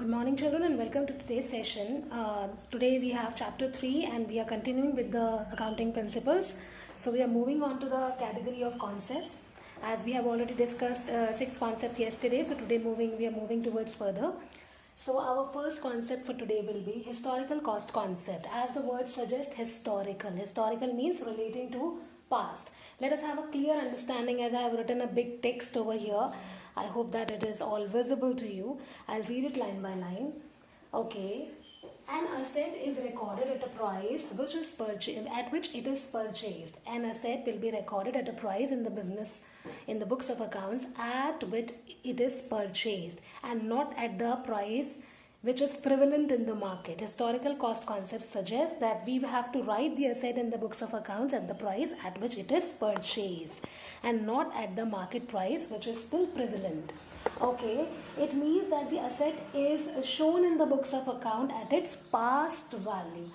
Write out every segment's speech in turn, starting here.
Good morning, children, and welcome to today's session. Today we have chapter 3 and we are continuing with the accounting principles. So, we are moving on to the category of concepts as we have already discussed 6 concepts yesterday. So, today we are moving towards further. So, our first concept for today will be historical cost concept. As the word suggests, historical. Historical means relating to past. Let us have a clear understanding as I have written a big text over here. I hope that it is all visible to you. I'll read it line by line. Okay. An asset is recorded at a price which is at which it is purchased. An asset will be recorded at a price in the books of accounts at which it is purchased and not at the price which is prevalent in the market. Historical cost concept suggests that we have to write the asset in the books of accounts at the price at which it is purchased and not at the market price which is still prevalent. Okay, it means that the asset is shown in the books of account at its past value.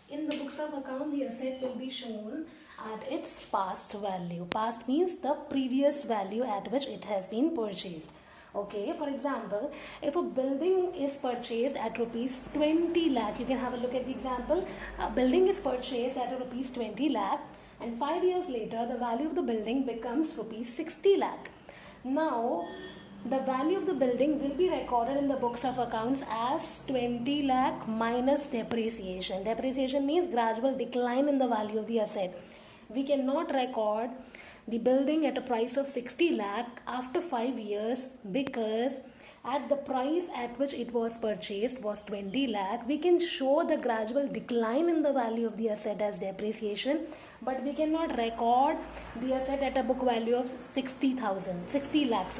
In the books of account, the asset will be shown at its past value. Past means the previous value at which it has been purchased. Okay, for example, if a building is purchased at rupees 20 lakh, you can have a look at the example. A building is purchased at rupees 20 lakh and 5 years later the value of the building becomes rupees 60 lakh. Now, the value of the building will be recorded in the books of accounts as 20 lakh minus depreciation. Depreciation means gradual decline in the value of the asset. We cannot record the building at a price of 60 lakh after 5 years because at the price at which it was purchased was 20 lakh. We can show the gradual decline in the value of the asset as depreciation, but we cannot record the asset at a book value of 60 lakh.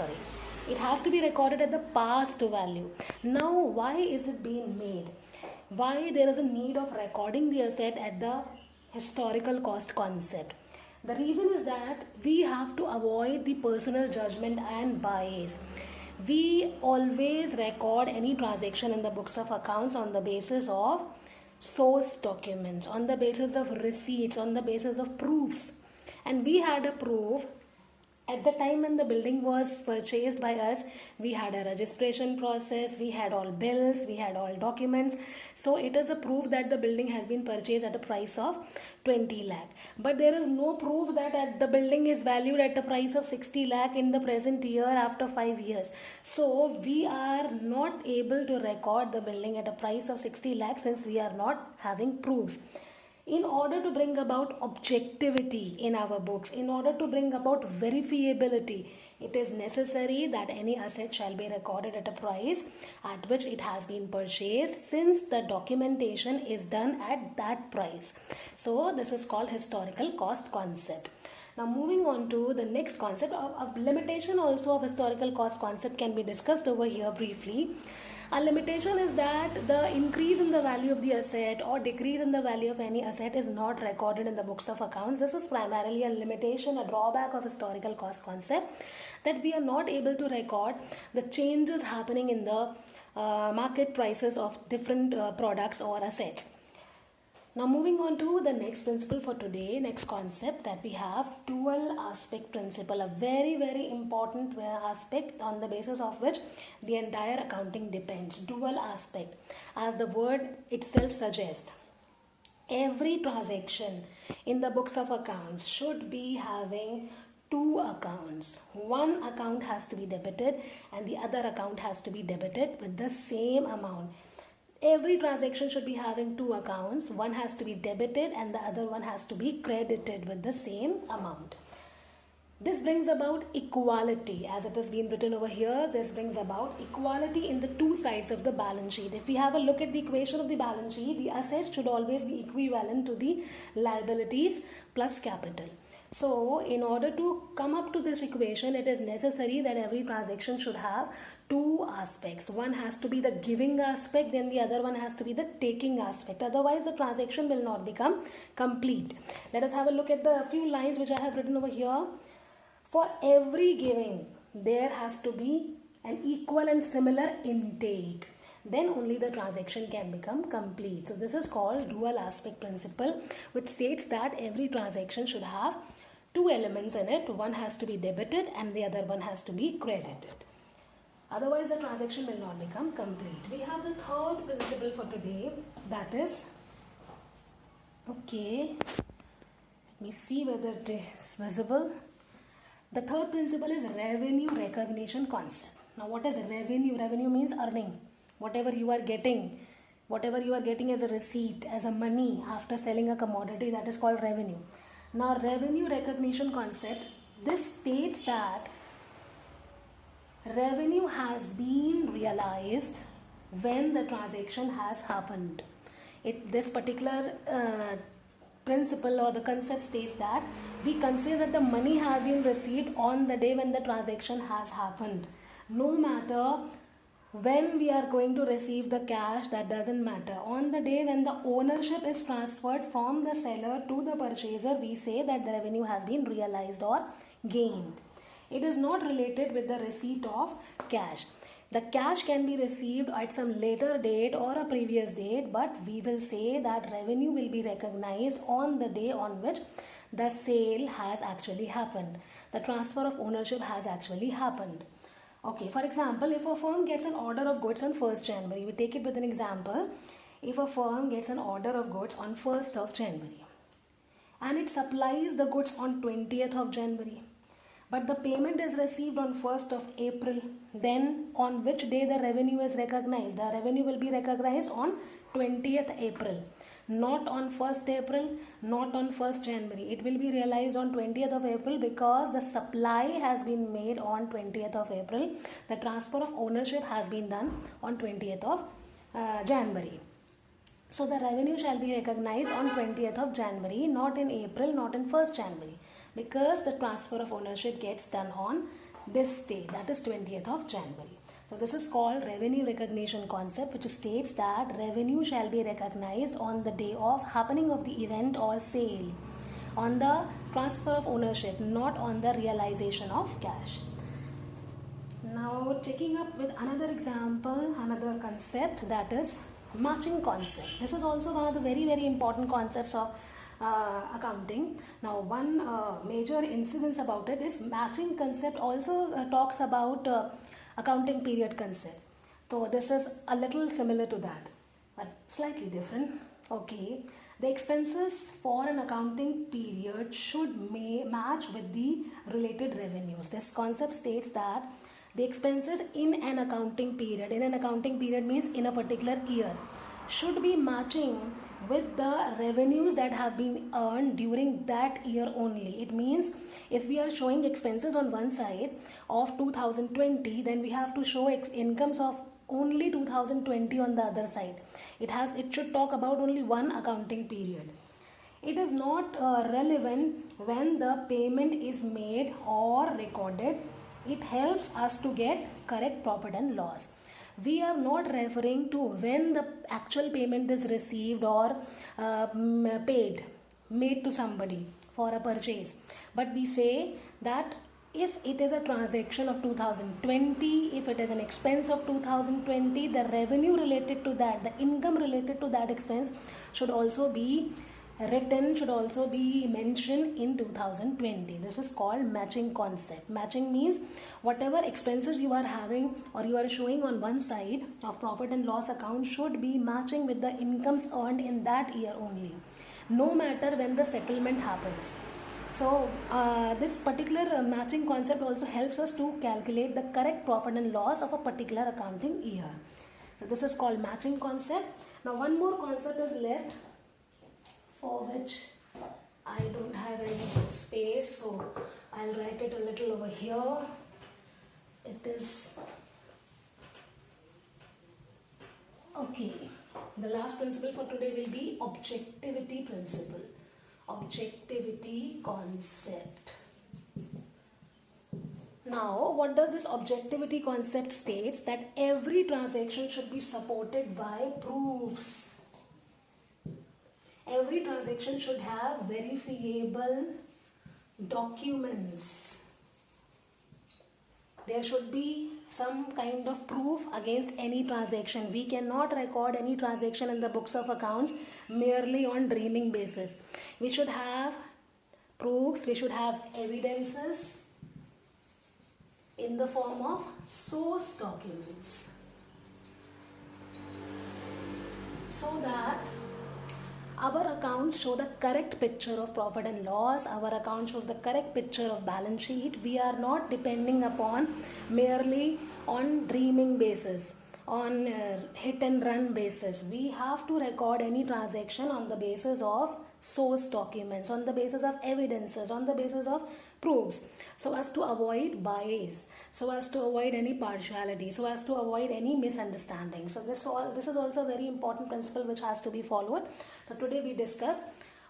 It has to be recorded at the past value. Now, why is it being made? Why there is a need of recording the asset at the historical cost concept? The reason is that we have to avoid the personal judgment and bias. We always record any transaction in the books of accounts on the basis of source documents, on the basis of receipts, on the basis of proofs. And we had a proof at the time when the building was purchased by us. We had a registration process, we had all bills, we had all documents. So it is a proof that the building has been purchased at a price of 20 lakh. But there is no proof that the building is valued at a price of 60 lakh in the present year after 5 years. So we are not able to record the building at a price of 60 lakh since we are not having proofs. In order to bring about objectivity in our books, in order to bring about verifiability, it is necessary that any asset shall be recorded at a price at which it has been purchased since the documentation is done at that price. So this is called historical cost concept. Now moving on to the next concept of limitation also of historical cost concept can be discussed over here briefly. A limitation is that the increase in the value of the asset or decrease in the value of any asset is not recorded in the books of accounts. This is primarily a limitation, a drawback of historical cost concept, that we are not able to record the changes happening in the market prices of different products or assets. Now moving on to the next principle for today, next concept that we have, dual aspect principle, a very important aspect on the basis of which the entire accounting depends. Dual aspect, as the word itself suggests. Every transaction in the books of accounts should be having two accounts. One account has to be debited and the other account has to be debited with the same amount. Every transaction should be having two accounts. One has to be debited and the other one has to be credited with the same amount. This brings about equality, as it has been written over here. This brings about equality in the two sides of the balance sheet. If we have a look at the equation of the balance sheet, the assets should always be equivalent to the liabilities plus capital. So, in order to come up to this equation, it is necessary that every transaction should have two aspects. One has to be the giving aspect, then the other one has to be the taking aspect. Otherwise, the transaction will not become complete. Let us have a look at the few lines which I have written over here. For every giving, there has to be an equal and similar intake. Then only the transaction can become complete. So this is called dual aspect principle, which states that every transaction should have two elements in it. One has to be debited and the other one has to be credited. Otherwise, the transaction will not become complete. We have the third principle for today, that is, okay, let me see whether it is visible. The third principle is revenue recognition concept. Now, what is revenue? Revenue means earning. Whatever you are getting as a receipt, as a money after selling a commodity, that is called revenue. Now, revenue recognition concept, this states that revenue has been realized when the transaction has happened. This particular principle or the concept states that we consider that the money has been received on the day when the transaction has happened. No matter when we are going to receive the cash, that doesn't matter. On the day when the ownership is transferred from the seller to the purchaser, we say that the revenue has been realized or gained. It is not related with the receipt of cash. The cash can be received at some later date or a previous date, but we will say that revenue will be recognized on the day on which the sale has actually happened. The transfer of ownership has actually happened. Okay, for example, if a firm gets an order of goods on 1st January, we take it with an example. If a firm gets an order of goods on 1st of January and it supplies the goods on 20th of January, but the payment is received on 1st of April, then on which day the revenue is recognized? The revenue will be recognized on 20th April, not on 1st April, not on 1st January. It will be realized on 20th of April because the supply has been made on 20th of April. The transfer of ownership has been done on 20th of January. So the revenue shall be recognized on 20th of January, not in April, not in 1st January, because the transfer of ownership gets done on this day, that is 20th of January. So this is called revenue recognition concept, which states that revenue shall be recognized on the day of happening of the event or sale, on the transfer of ownership, not on the realization of cash. Now taking up with another example, another concept, that is matching concept. This is also one of the very important concepts of accounting. Now one major incidence about it is matching concept also talks about accounting period concept. So this is a little similar to that, but slightly different. Okay, the expenses for an accounting period should match with the related revenues. This concept states that the expenses in an accounting period means in a particular year, should be matching with the revenues that have been earned during that year only. It means if we are showing expenses on one side of 2020, then we have to show incomes of only 2020 on the other side. It should talk about only one accounting period. It is not relevant when the payment is made or recorded. It helps us to get correct profit and loss. We are not referring to when the actual payment is received or made to somebody for a purchase, but we say that if it is a transaction of 2020, if it is an expense of 2020, the revenue related to that, the income related to that expense should also be written, should also be mentioned in 2020. This is called matching concept. Matching means whatever expenses you are having or you are showing on one side of profit and loss account should be matching with the incomes earned in that year only, no matter when the settlement happens. So this particular matching concept also helps us to calculate the correct profit and loss of a particular accounting year. So this is called matching concept. Now one more concept is left, for which I don't have any space, so I'll write it a little over here. It is okay. The last principle for today will be objectivity principle. Objectivity concept. Now, what does this objectivity concept states? That every transaction should be supported by proofs. Every transaction should have verifiable documents. There should be some kind of proof against any transaction. We cannot record any transaction in the books of accounts merely on dreaming basis. We should have proofs, we should have evidences in the form of source documents, so that our accounts show the correct picture of profit and loss, our account shows the correct picture of balance sheet. We are not depending upon merely on dreaming basis, on hit and run basis. We have to record any transaction on the basis of source documents, on the basis of evidences, on the basis of proofs, so as to avoid bias, so as to avoid any partiality, so as to avoid any misunderstanding. So this is also a very important principle which has to be followed. So today we discussed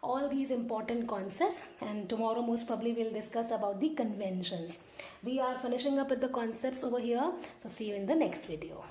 all these important concepts, and tomorrow most probably we'll discuss about the conventions. We are finishing up with the concepts over here, so see you in the next video.